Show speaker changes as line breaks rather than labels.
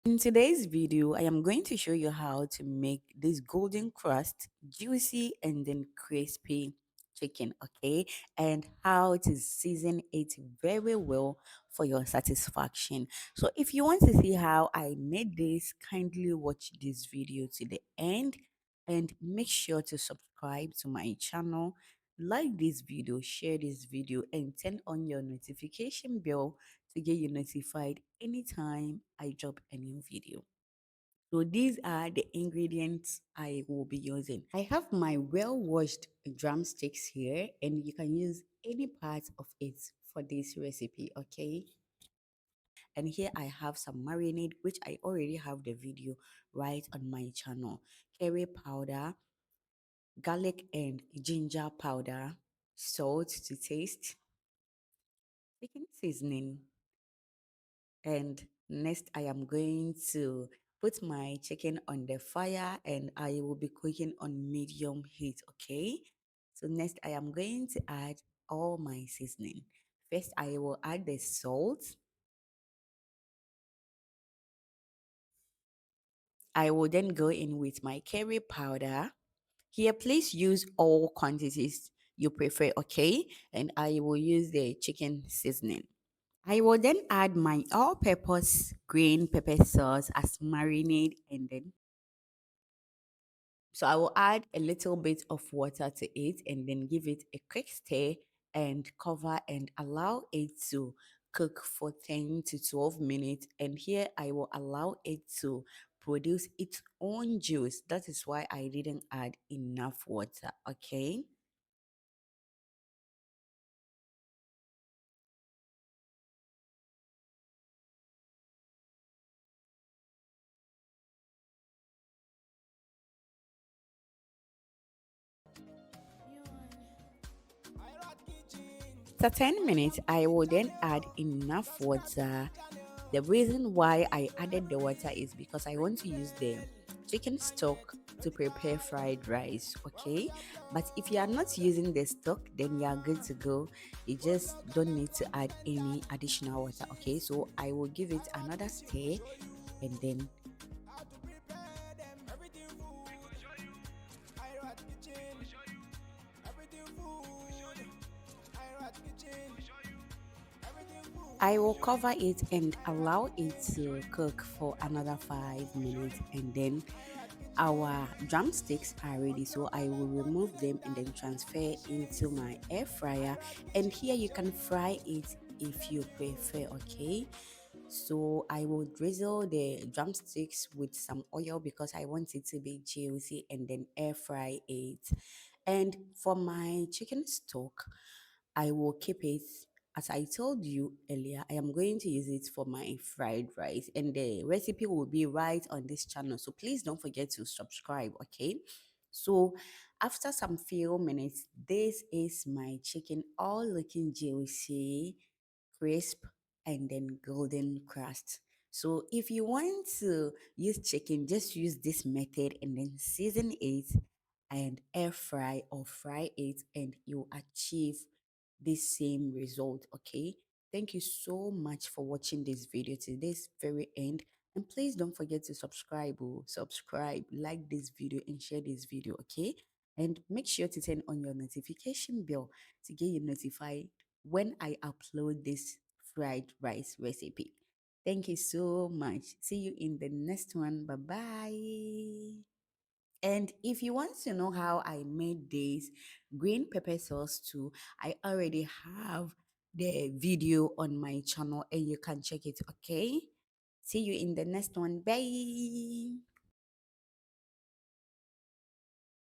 In today's video, I am going to show you how to make this golden crust juicy and then crispy chicken, okay? And how to season it very well for your satisfaction. So if you want to see how I made this, kindly watch this video to the end and make sure to subscribe to my channel, like this video, share this video, and turn on your notification bell to get you notified anytime I drop a new video. So these are the ingredients I will be using. I have my well-washed drumsticks here, and you can use any part of it for this recipe, okay? And here I have some marinade, which I already have the video right on my channel. Curry powder, garlic and ginger powder, salt to taste, chicken seasoning, and next I am going to put my chicken on the fire and I will be cooking on medium heat, okay? So next I am going to add all my seasoning. First I will add the salt. I will then go in with my curry powder. Here please use all quantities you prefer, okay? And I will use the chicken seasoning. I will then add my all-purpose green pepper sauce as marinade, and then so I will add a little bit of water to it and then give it a quick stir and cover and allow it to cook for 10 to 12 minutes. And here I will allow it to produce its own juice. That is why I didn't add enough water, okay? After 10 minutes, I will then add enough water. The reason why I added the water is because I want to use the chicken stock to prepare fried rice, okay? But if you are not using the stock, then you are good to go. You just don't need to add any additional water, okay? So I will give it another stir and then I will cover it and allow it to cook for another 5 minutes, and then our drumsticks are ready. So I will remove them and then transfer into my air fryer, and here you can fry it if you prefer, okay? So I will drizzle the drumsticks with some oil because I want it to be juicy, and then air fry it. And for my chicken stock, I will keep it. As I told you earlier, I am going to use it for my fried rice, and the recipe will be right on this channel. So please don't forget to subscribe, okay? So after some few minutes, this is my chicken all looking juicy, crisp, and then golden crust. So if you want to use chicken, just use this method and then season it and air fry or fry it, and you achieve this same result, okay? Thank you so much for watching this video to this very end, and please don't forget to subscribe, subscribe, like this video, and share this video, okay? And make sure to turn on your notification bell to get you notified when I upload this fried rice recipe. Thank you so much. See you in the next one. Bye bye. And if you want to know how I made this green pepper sauce too, I already have the video on my channel and you can check it, okay? See you in the next one. Bye.